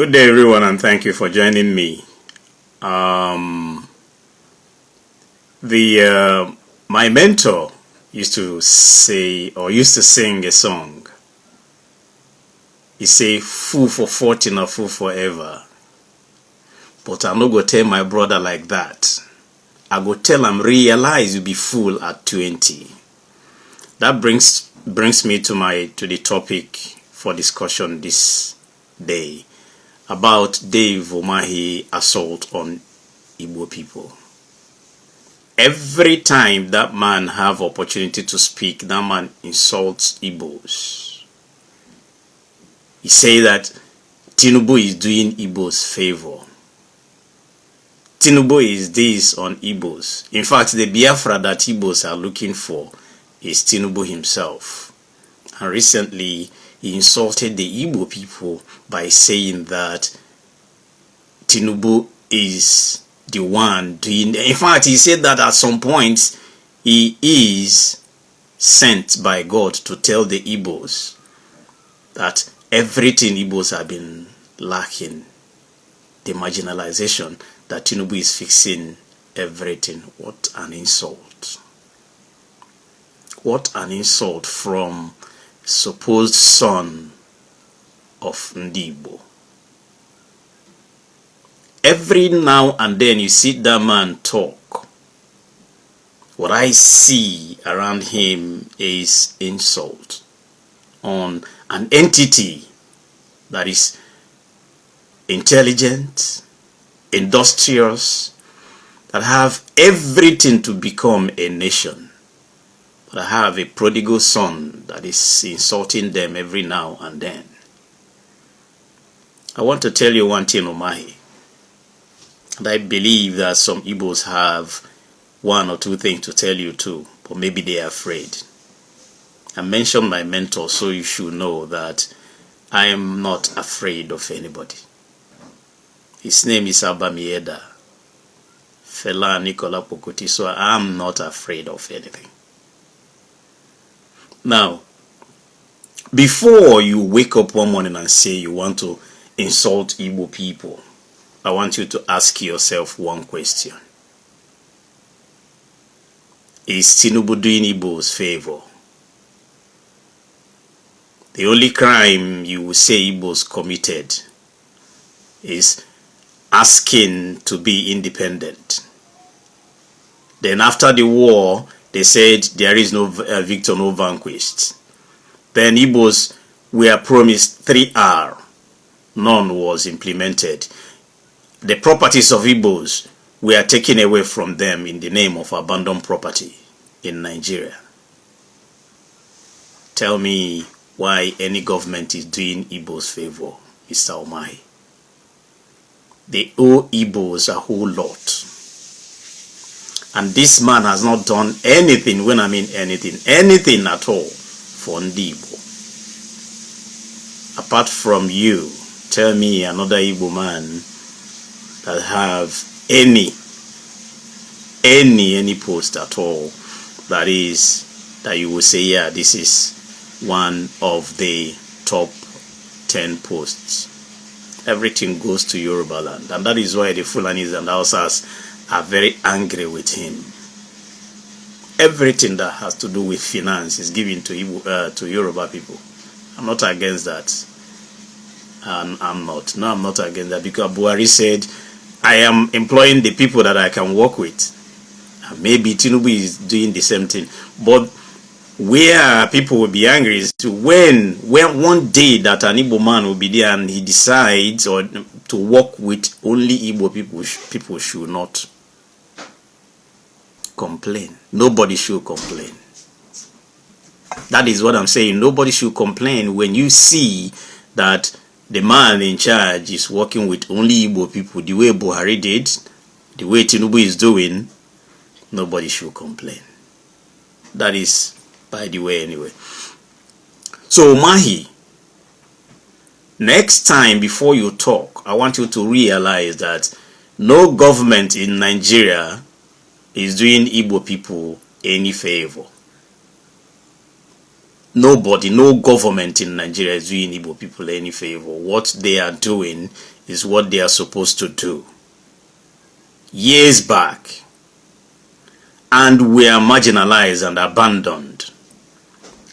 Good day, everyone, and thank you for joining me. My mentor used to say or used to sing a song. He say, "Fool for 40 or fool forever." But I no go tell my brother like that. I go tell him realize you be fool at 20. That brings me to the topic for discussion this day about Dave Umahi assault on Igbo people. Every time that man have opportunity to speak, that man insults Igbos. He say that Tinubu is doing Igbos favor. Tinubu is this on Igbos. In fact, the Biafra that Igbos are looking for is Tinubu himself. And recently, he insulted the Igbo people by saying that Tinubu is the one doing. In fact, he said that at some point he is sent by God to tell the Igbos that everything Igbos have been lacking, the marginalization, that Tinubu is fixing everything. What an insult. What an insult from supposed son of Igbo. Every now and then you see that man talk. What I see around him is insult on an entity that is intelligent, industrious, that have everything to become a nation. But I have a prodigal son that is insulting them every now and then. I want to tell you one thing, Umahi. And I believe that some Igbos have one or two things to tell you too, but maybe they are afraid. I mentioned my mentor, so you should know that I am not afraid of anybody. His name is Abba Mieda, Fela Nicola Pokoti, so I am not afraid of anything. Now, before you wake up one morning and say you want to insult Igbo people, I want you to ask yourself one question. Is Tinubu doing Igbo's favor? The only crime you will say Igbos committed is asking to be independent. Then after the war, they said there is no victor, no vanquished. Then Igbos were promised 3R. None was implemented. The properties of Igbos were taken away from them in the name of abandoned property in Nigeria. Tell me why any government is doing Igbo's favor, Mr. Umahi. They owe Igbos a whole lot. And this man has not done anything, when I mean anything at all for Igbo. Apart from you, tell me another Igbo man that have any post at all that you will say, yeah, this is one of the top 10 posts. Everything goes to Yoruba land, and that is why the Fulanis and Hausas are very angry with him. Everything that has to do with finance is given to Yoruba people. I'm not against that. I'm not against that, because Buhari said, I am employing the people that I can work with. And maybe Tinubu is doing the same thing. But where people will be angry is when one day that an Igbo man will be there and he decides or to work with only Igbo people should not complain. Nobody should complain. That is what I'm saying. Nobody should complain when you see that the man in charge is working with only Igbo people, the way Buhari did, the way Tinubu is doing. Nobody should complain. That is by the way anyway. So Umahi, next time before you talk, I want you to realize that no government in Nigeria is doing Igbo people any favor. nobody, no government in Nigeria is doing Igbo people any favor. What they are doing is what they are supposed to do. Years back, and we are marginalized and abandoned.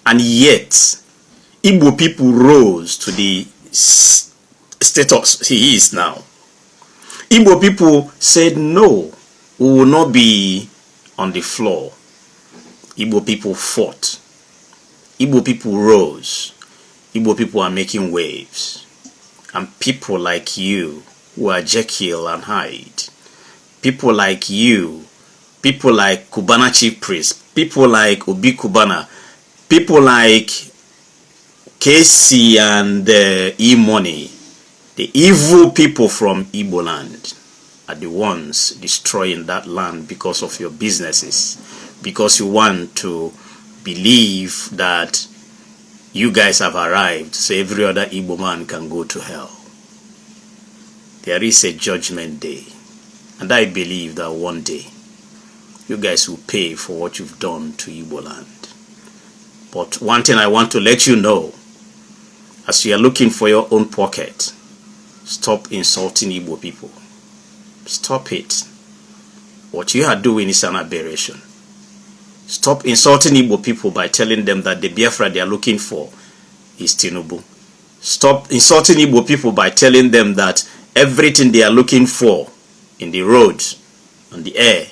And yet, Igbo people rose to the status he is now. Igbo people said, no, we will not be on the floor. Igbo people fought. Igbo people rose. Igbo people are making waves. And people like you, who are Jekyll and Hyde, people like you, people like Kubana Chief Priest, people like Obi Kubana, people like KC and E-Money, the evil people from Igboland are the ones destroying that land because of your businesses, because you want to believe that you guys have arrived so every other Igbo man can go to hell. There is a judgment day, and I believe that one day you guys will pay for what you've done to Igboland. But one thing I want to let you know, as you are looking for your own pocket, stop insulting Igbo people. Stop it. What you are doing is an aberration. Stop insulting Igbo people by telling them that the Biafra they are looking for is Tinubu. Stop insulting Igbo people by telling them that everything they are looking for in the roads, on the air,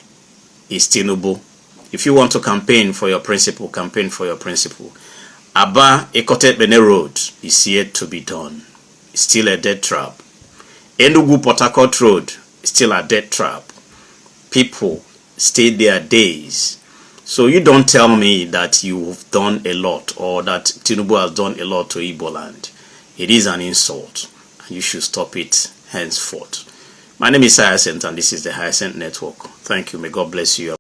is Tinubu. If you want to campaign for your principle, campaign for your principle. Aba Ekote Bene Road is yet to be done. It's still a dead trap. Enugu Port Harcourt Road is still a dead trap. People stay there days. So you don't tell me that you've done a lot or that Tinubu has done a lot to Igboland. It is an insult, and you should stop it henceforth. My name is Aśsault, and this is the Aśsault Network. Thank you. May God bless you.